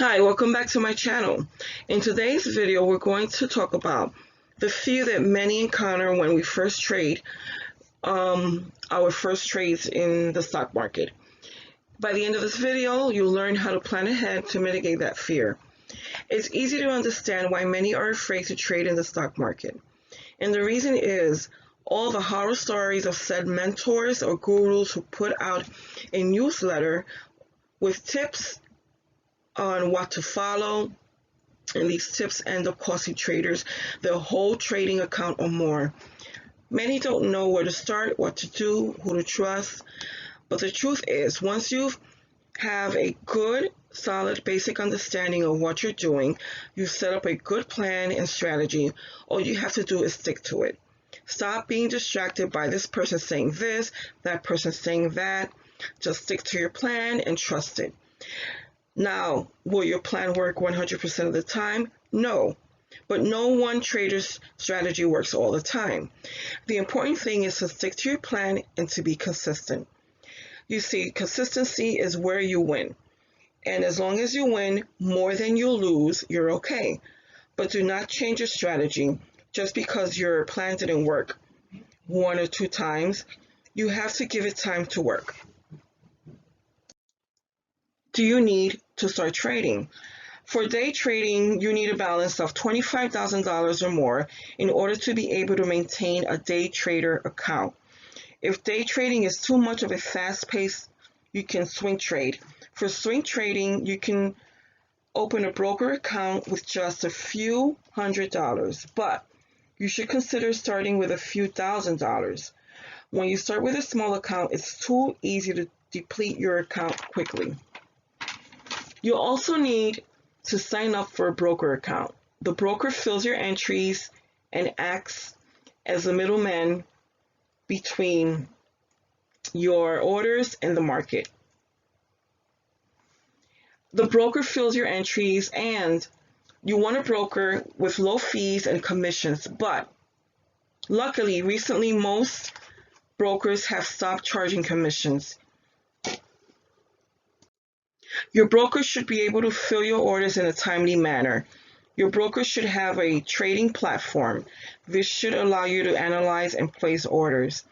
Hi, welcome back to my channel. In today's video, we're going to talk about the fear that many encounter when we first trade, our first trades in the stock market. By the end of this video, you'll learn how to plan ahead to mitigate that fear. It's easy to understand why many are afraid to trade in the stock market. And the reason is all the horror stories of said mentors or gurus who put out a newsletter with tips on what to follow, and these tips end up costing traders their whole trading account or more. Many don't know where to start, what to do, who to trust, but the truth is, once you have a good, solid, basic understanding of what you're doing, you set up a good plan and strategy. All you have to do is stick to it. Stop being distracted by this person saying this, that person saying that. Just stick to your plan and trust it. Now, will your plan work 100% of the time? No, but no one trader's strategy works all the time. The important thing is to stick to your plan and to be consistent. You see, consistency is where you win. And as long as you win more than you lose, you're okay. But do not change your strategy just because your plan didn't work one or two times. You have to give it time to work. Do you need to start trading? For day trading, you need a balance of $25,000 or more in order to be able to maintain a day trader account. If day trading is too much of a fast pace, you can swing trade. For swing trading, you can open a broker account with just a few $100s, but you should consider starting with a few $1,000s. When you start with a small account, it's too easy to deplete your account quickly. You'll also need to sign up for a broker account. The broker fills your entries and acts as a middleman between your orders and the market. The broker fills your entries, and you want a broker with low fees and commissions, but luckily recently most brokers have stopped charging commissions. Your broker should be able to fill your orders in a timely manner. Your broker should have a trading platform. This should allow you to analyze and place orders.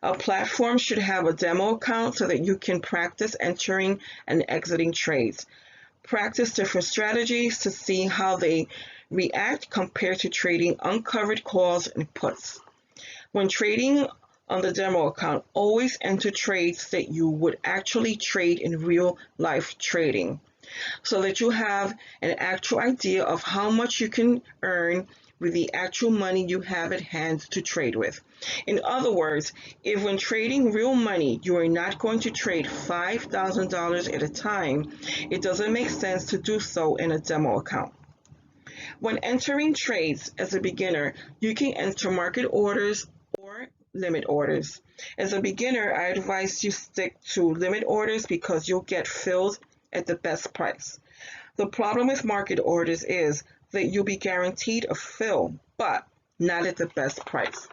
A platform should have a demo account so that you can practice entering and exiting trades. Practice different strategies to see how they react compared to trading uncovered calls and puts. When trading on the demo account, always enter trades that you would actually trade in real life trading so that you have an actual idea of how much you can earn with the actual money you have at hand to trade with. In other words, if when trading real money you are not going to trade $5,000 at a time, it doesn't make sense to do so in a demo account. When entering trades as a beginner, you can enter market orders or limit orders. As a beginner, I advise you stick to limit orders because you'll get filled at the best price. The problem with market orders is that you'll be guaranteed a fill, but not at the best price.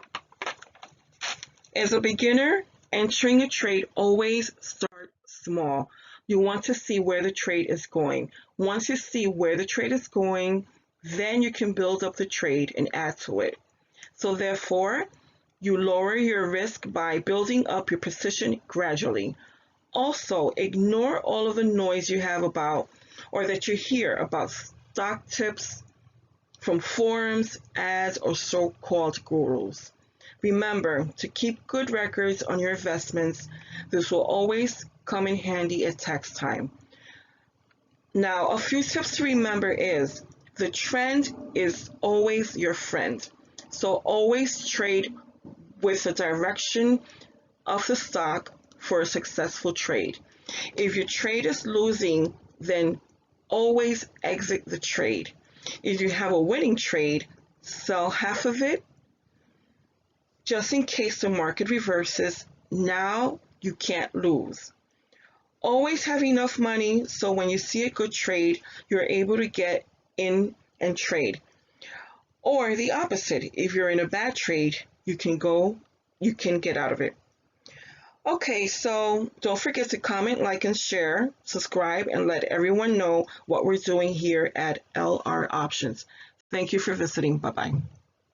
As a beginner, entering a trade, always start small. You want to see where the trade is going. Once you see where the trade is going, then you can build up the trade and add to it. So therefore, you lower your risk by building up your position gradually. Also, ignore all of the noise you have about or that you hear about stock tips from forums, ads, or so-called gurus. Remember to keep good records on your investments. This will always come in handy at tax time. Now, a few tips to remember is the trend is always your friend. So always trade with the direction of the stock for a successful trade. If your trade is losing, then always exit the trade. If you have a winning trade, sell half of it just in case the market reverses. Now you can't lose. Always have enough money so when you see a good trade, you're able to get in and trade. Or the opposite, if you're in a bad trade, you can get out of it. Okay, so don't forget to comment, like, and share, subscribe, and let everyone know what we're doing here at LR Options. Thank you for visiting. Bye-bye.